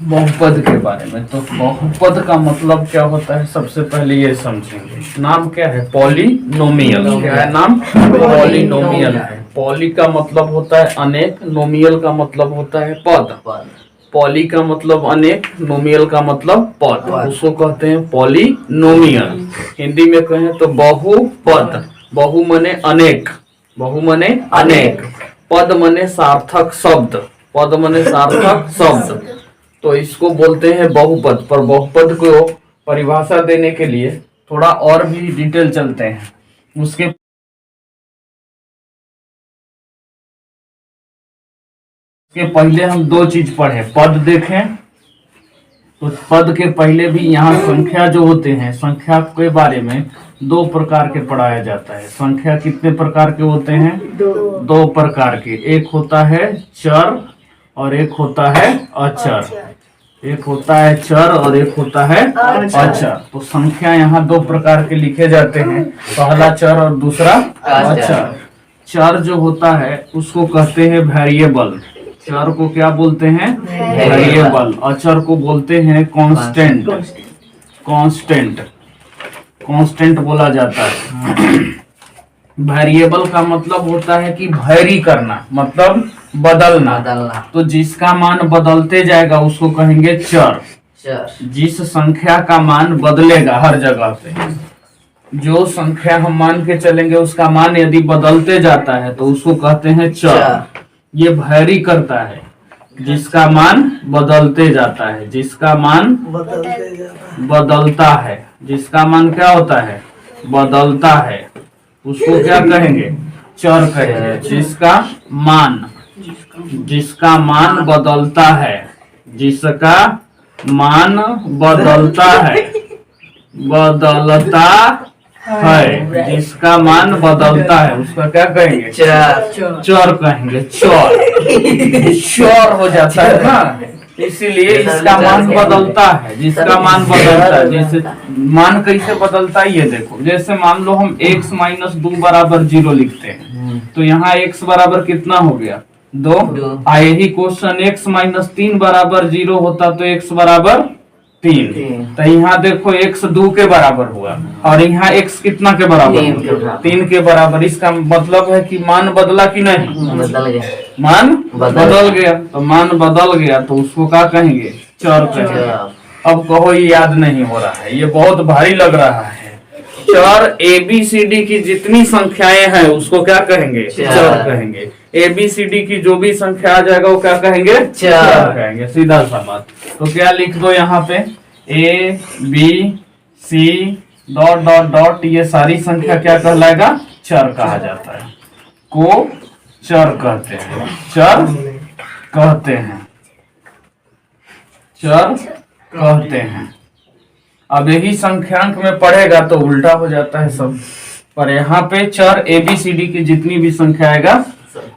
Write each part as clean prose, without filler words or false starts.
बहुपद के बारे में। तो बहुपद का मतलब क्या होता है, सबसे पहले ये समझेंगे। नाम क्या है? पॉलिनोमियल। क्या है नाम? पॉलिनोमियल है। पॉली का मतलब होता है अनेक, नोमियल का मतलब होता है पद। पॉली का मतलब अनेक, नोमियल का मतलब पद, उसको कहते हैं पॉलिनोमियल। हिंदी में कहें तो बहुपद। बहु मने अनेक, बहु मने अनेक, पद मने सार्थक शब्द, पद मने सार्थक शब्द, तो इसको बोलते हैं बहुपद। पर बहुपद को परिभाषा देने के लिए थोड़ा और भी डिटेल चलते हैं। उसके पहले हम दो चीज पढ़े, पद देखें। तो पद के पहले भी यहाँ संख्या जो होते हैं, संख्या के बारे में दो प्रकार के पढ़ाया जाता है। संख्या कितने प्रकार के होते हैं? दो प्रकार के। एक होता है चर और एक होता है अचर। एक होता है चर और एक होता है अचर। तो संख्या यहाँ दो प्रकार के लिखे जाते हैं, पहला चर और दूसरा अचर। चर जो होता है उसको कहते हैं वेरिएबल। चर को क्या बोलते हैं? वेरिएबल। अचर को बोलते हैं कांस्टेंट। कांस्टेंट, कांस्टेंट बोला जाता है। वेरिएबल का मतलब होता है कि वैरी करना, मतलब बदलना। तो जिसका मान बदलते जाएगा उसको कहेंगे चर। जिस संख्या का मान बदलेगा हर जगह पे, जो संख्या हम मान के चलेंगे उसका मान यदि बदलते जाता है तो उसको कहते हैं चर। ये वैरी करता है, जिसका मान बदलते जाता है, जिसका मान बदलता है, जिसका मान क्या होता है? बदलता है, उसको क्या कहेंगे? चर कहेंगे। जिसका मान, जिसका मान बदलता है, जिसका मान बदलता है, बदलता है, जिसका मान बदलता है उसका क्या कहेंगे? चर कहेंगे। चर, चर हो जाता है ना, इसीलिए इसका मान बदलता है, जिसका मान बदलता है। जैसे मान कैसे बदलता है ये देखो। जैसे मान लो हम x माइनस 2 बराबर 0 लिखते हैं, तो यहाँ x बराबर कितना हो गया? 2। यही क्वेश्चन x माइनस 3 बराबर 0 होता तो x बराबर 3। तो यहाँ देखो x 2 के बराबर हुआ और यहाँ x कितना के बराबर हुआ? 3 के बराबर। इसका मतलब है कि मान बदला कि नहीं? बदल गया। मान बदल गया। तो मान बदल गया तो उसको क्या कहेंगे? चर कहेंगे। अब कहो ये याद नहीं हो रहा है, ये बहुत भारी लग रहा है। चर ABCD की जितनी संख्याएं हैं उसको क्या कहेंगे? चर कहेंगे। ABCD की जो भी संख्या आ जाएगा वो क्या कहेंगे? चर कहेंगे। सीधा सा बात। तो क्या लिख दो यहाँ पे? ABC डॉट डॉट डॉट, ये सारी संख्या क्या कहलाएगा? चर कहा जाता है। को चर कहते हैं, चर कहते हैं, चर कहते हैं। अब यही संख्यांक में पढ़ेगा तो उल्टा हो जाता है सब। पर यहाँ पे चर ABCD की जितनी भी संख्या आएगा,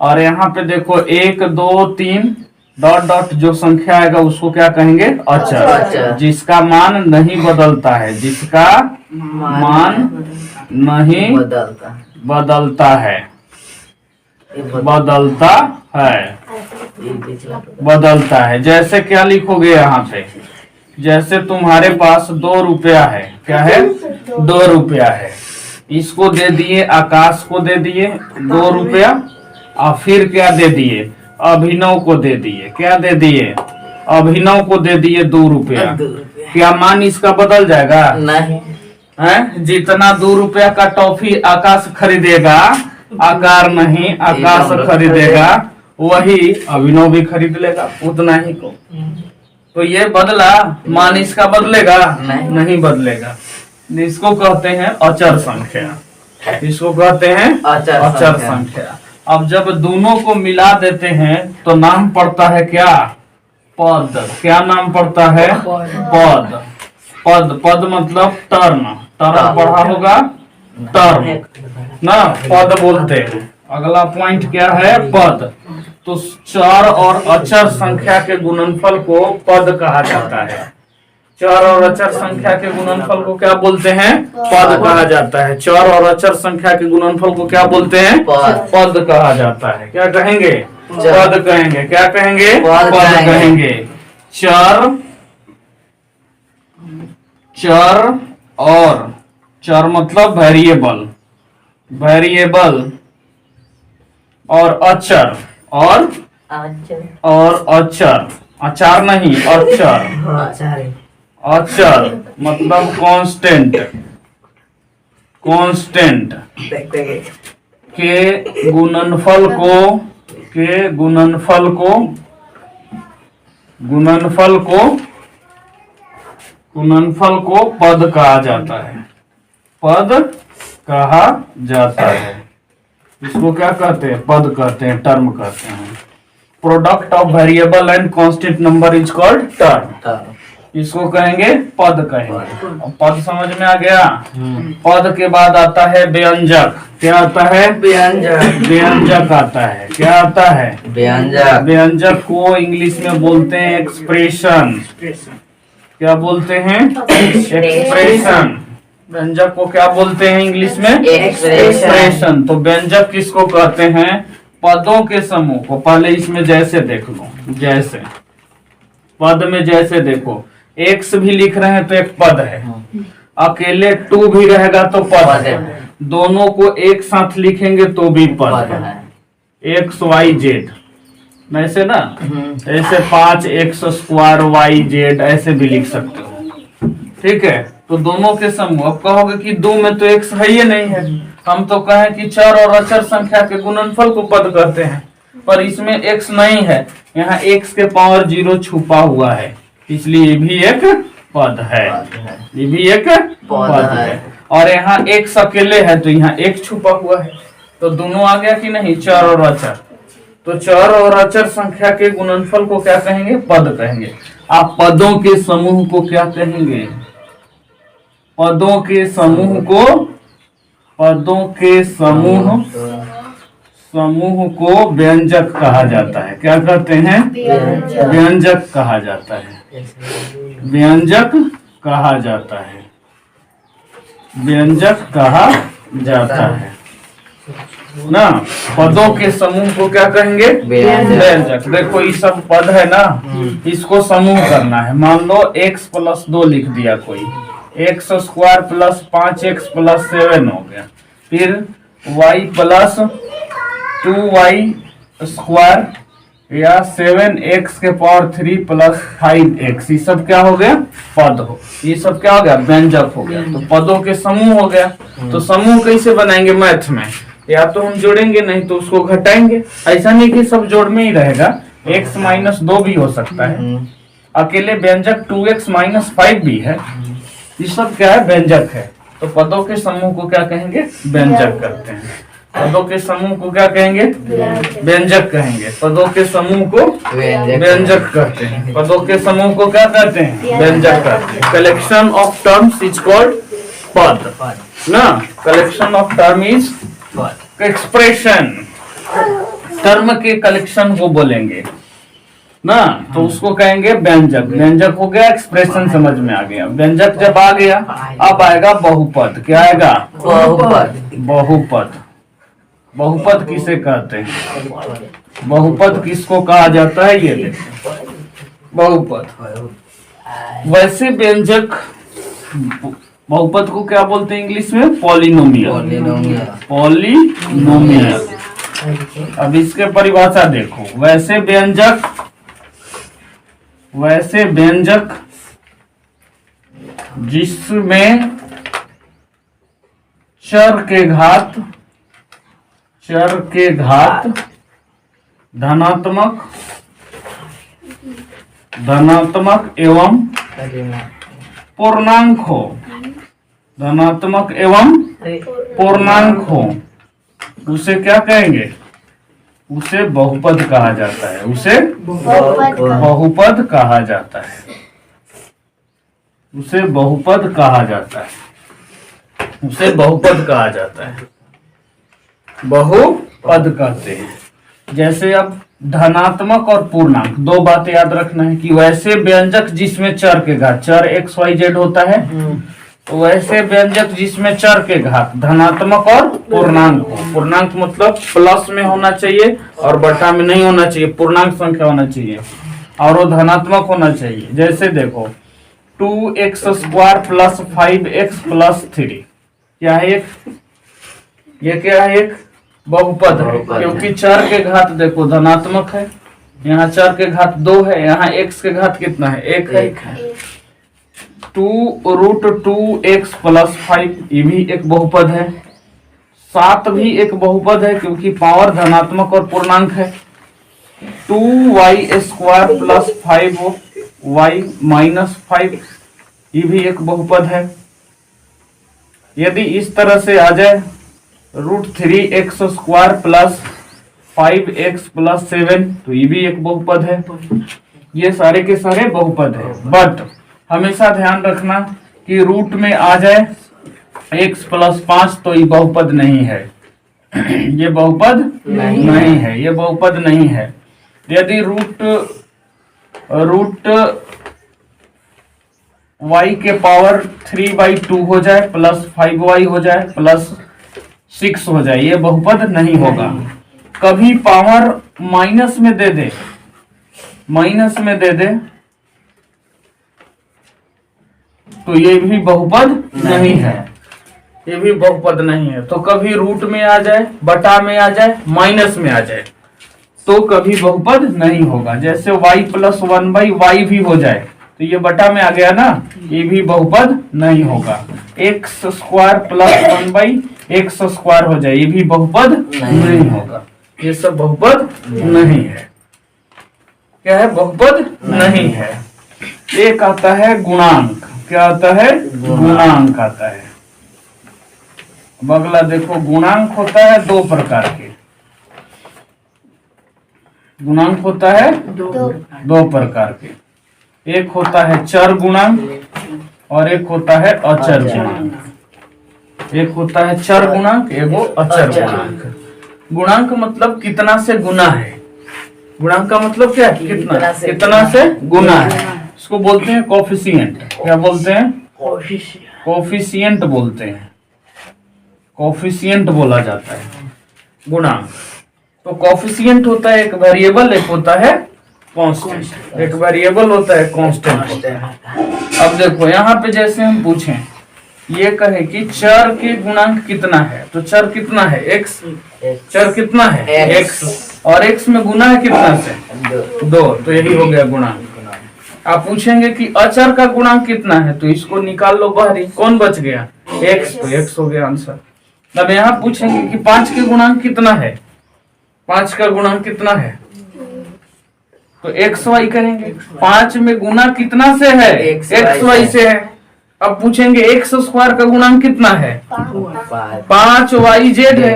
और यहाँ पे देखो 1 2 3 डॉट डॉट जो संख्या आएगा उसको क्या कहेंगे? अचर। जिसका मान नहीं बदलता है, जिसका मान नहीं बदलता है, बदलता है, बदलता है। जैसे क्या लिखोगे यहाँ पे? जैसे तुम्हारे पास 2 रुपया है, क्या है? 2 रुपया है। इसको दे दिए, आकाश को दे दिए 2 रुपया, और फिर क्या दे दिए? अभिनव को दे दिए। क्या दे दिए? अभिनव को दे दिए 2 रुपया। क्या मान इसका बदल जाएगा? नहीं है? जितना 2 रुपया का टॉफी आकाश खरीदेगा, आकार नहीं आकाश खरीदेगा, वही अभिनव भी खरीद लेगा उतना ही को। तो ये बदला, मान इसका बदलेगा? नहीं बदलेगा। इसको कहते हैं अचर संख्या। इसको कहते हैं अचर संख्या। अब जब दोनों को मिला देते हैं तो नाम पड़ता है क्या? पद। क्या नाम पड़ता है? पद। पद, पद मतलब टर्म। टर्म पढ़ा होगा, टर्म ना, पद बोलते हैं। अगला पॉइंट क्या है? पद। तो चर और अचर संख्या के गुणनफल को पद कहा जाता है। चर और अचर संख्या के गुणनफल को क्या बोलते हैं? पद कहा जाता है। चर और अचर संख्या के गुणनफल को क्या बोलते हैं? पद कहा जाता है। क्या कहेंगे? पद कहेंगे। क्या कहेंगे? पद कहेंगे। चर, चर और चर मतलब वेरिएबल, वेरिएबल और अचर और अचर, अचार नहीं अचर, अचर मतलब कांस्टेंट, कांस्टेंट के गुणनफल को, के गुणनफल को, गुणनफल को, गुणनफल को पद कहा जाता है, पद कहा जाता है। इसको क्या कहते हैं? पद कहते हैं, टर्म कहते हैं। Product of variable and constant number is called term, इसको कहेंगे पद कहेंगे। अब पद समझ में आ गया। पद के बाद आता है व्यंजक। क्या आता है? व्यंजक, व्यंजक आता है। क्या आता है? व्यंजक। व्यंजक को इंग्लिश में बोलते हैं एक्सप्रेशन। क्या बोलते हैं? एक्सप्रेशन। व्यंजक को क्या बोलते हैं इंग्लिश में? एक्सप्रेशन। तो व्यंजक किसको कहते हैं? पदों के समूह को। पहले इसमें जैसे देख लो, जैसे पद में जैसे देखो, एक्स भी लिख रहे हैं तो एक पद है, अकेले टू भी रहेगा तो पद है, दोनों को एक साथ लिखेंगे तो भी पद है। एक्स वाई जेड ऐसे ना, ऐसे 5x स्क्वायर वाई जेड ऐसे भी लिख सकते हो। ठीक है, तो दोनों के समूह। अब कहोगे कि दो में तो एक्स है ही नहीं है, हम तो कहें कि चर और अचर संख्या के गुणनफल को पद कहते हैं, पर इसमें एक्स नहीं है, यहाँ एक्स के पावर 0 छुपा हुआ है, इसलिए ये भी एक पद है, ये भी एक पद है। और यहाँ एक्स अकेले है तो यहाँ एक छुपा हुआ है, तो दोनों आ गया कि नहीं, चर और अचर। तो चर और अचर संख्या के गुणनफल को क्या कहेंगे? पद कहेंगे। आप पदों के समूह को क्या कहेंगे? पदों के समूह को, पदों के समूह, समूह को व्यंजक कहा जाता है। क्या कहते हैं? व्यंजक कहा जाता है, व्यंजक कहा जाता है, व्यंजक कहा जाता है ना। पदों के समूह को क्या कहेंगे? व्यंजक। देखो ये सब पद है ना, इसको समूह करना है। मान लो x + 2 लिख दिया कोई, x स्क्वायर प्लस 5x + 7 हो गया, फिर y + 2y स्क्वायर या 7x के पावर 3 + 5x, ये सब क्या हो गया? पद हो। ये सब क्या हो गया? व्यंजक हो गया। तो पदों के समूह हो गया। तो समूह कैसे बनाएंगे मैथ में? या तो हम जोड़ेंगे, नहीं तो उसको घटाएंगे। ऐसा नहीं कि सब जोड़ में ही रहेगा, x - 2 भी हो सकता है, अकेले व्यंजक 2x - 5 भी है। ये सब क्या है? व्यंजक है। तो पदों के समूह को क्या कहेंगे? व्यंजक करते हैं। पदों के समूह को क्या कहेंगे? व्यंजक कहेंगे। पदों के समूह को व्यंजक कहते हैं। पदों के समूह को क्या कहते हैं? व्यंजक कहते हैं। Collection of terms is called पद ना। Collection of term is expression. Term के कलेक्शन को बोलेंगे ना, तो उसको कहेंगे व्यंजक। व्यंजक हो गया, एक्सप्रेशन समझ में आ गया। व्यंजक जब आ गया, अब आएगा बहुपद। क्या आएगा? बहुपद। बहुपद। बहुपद किसे कहते हैं? बहुपद किसको कहा जाता है? ये देखो, बहुपद। वैसे व्यंजक, बहुपद को क्या बोलते हैं इंग्लिश में? पॉलिनोमियल। पॉलिनोमियल। अब इसके परिभाषा देखो। वैसे व्यंजक, वैसे व्यंजक जिसमें चर के घात, चर के घात धनात्मक, धनात्मक एवं पूर्णांक हो, धनात्मक एवं पूर्णांक हो, उसे क्या कहेंगे? उसे बहुपद कहा जाता है। उसे बहुपद कहा जाता है। उसे बहुपद कहा जाता है। उसे बहुपद कहा जाता है। बहुपद कहते हैं। जैसे अब धनात्मक और पूर्णांक, दो बातें याद रखना है कि वैसे व्यंजक जिसमें चर के घात, चर XYZ होता है, तो वैसे व्यंजक जिसमें चर के घात धनात्मक और पूर्णांक हो। पूर्णांक मतलब प्लस में होना चाहिए और बटा में नहीं होना चाहिए, पूर्णांक संख्या होना चाहिए। और वो धनात्मक होना चाहिए। जैसे देखो 2x² प्लस 5x प्लस 3 क्या है ये क्या है? एक बहुपद है, क्योंकि चर के घात देखो धनात्मक है, यहाँ चर के घात 2 है, यहाँ x के घात कितना है? 1 है। 2√2x प्लस 5 ये भी एक बहुपद है। 7 भी एक बहुपद है, क्योंकि पावर धनात्मक और पूर्णांक है। 2y² प्लस 5y माइनस 5 ये भी एक बहुपद है। यदि इस तरह से आ जाए √3x² प्लस 5x प्लस 7 तो ये भी एक बहुपद है। ये सारे के सारे बहुपद है। बट हमेशा ध्यान रखना कि रूट में आ जाए x प्लस 5 तो ये बहुपद नहीं है। ये बहुपद नहीं है, ये बहुपद नहीं है। यदि रूट y के पावर 3/2 हो जाए प्लस 5y हो जाए प्लस 6 हो जाए, ये बहुपद नहीं होगा। कभी पावर माइनस में दे दे, माइनस में दे दे तो ये भी बहुपद नहीं है, ये भी बहुपद नहीं है। तो कभी रूट में आ जाए, बटा में आ जाए, माइनस में आ जाए तो कभी बहुपद नहीं होगा। जैसे y प्लस 1/y भी हो जाए तो ये बटा में आ गया ना, ये भी बहुपद नहीं होगा। x² प्लस 1/x² हो जाए, ये भी बहुपद नहीं होगा। ये सब बहुपद नहीं है। क्या है? बहुपद नहीं है। एक आता है गुणांक। क्या आता है? गुणांक आता है। अगला देखो, गुणांक होता है दो प्रकार के। गुणांक होता है दो प्रकार के। एक होता है चर गुणांक और एक होता है अचर गुणांक। एक होता है चर गुणांक, एक अचर गुणांक। गुणांक मतलब कितना से गुना है। गुणांक का मतलब क्या है? कितना से गुना है। इसको बोलते हैं कोफिशिएंट। क्या बोलते हैं? कोफिशिएंट बोलते हैं। कोफिशिएंट बोला जाता है गुणांक। तो कोफिशिएंट होता है एक वेरिएबल, एक होता है कांस्टेंट। एक वेरिएबल होता है, कांस्टेंट। अब देखो यहाँ पे जैसे हम पूछें, ये कहे कि चर के गुणांक कितना है, तो चर कितना है? x। चर कितना है? x। और x में गुना है कितना से? 2। तो यही हो गया गुणांक। आप पूछेंगे कि अचर का गुणांक कितना है, तो इसको निकाल लो बाहरी। कौन बच गया? x। तो x हो गया आंसर। अब यहाँ पूछेंगे कि 5 के गुणांक कितना है, 5 का गुणांक कितना है, तो एक्स वाई करेंगे। 5 में गुना कितना से है? एक्स वाई से है। अब पूछेंगे x² का गुणांक कितना है? 5yz है।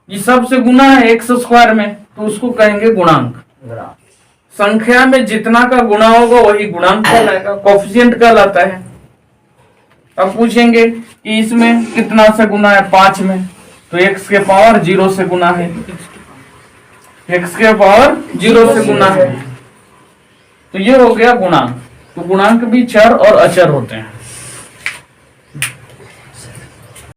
ये सब से गुना है x² में, तो उसको कहेंगे गुणांक। संख्या में जितना का गुणा होगा वही गुणांक कहलाएगा, कोफिशिएंट कहलाता है। अब पूछेंगे कि इसमें कितना से गुना है? 5 में, तो x के पावर 0 से गुना है। x के पावर 0 से गुना है, तो ये हो गया गुणांक। तो गुणांक भी चर और अचर होते हैं।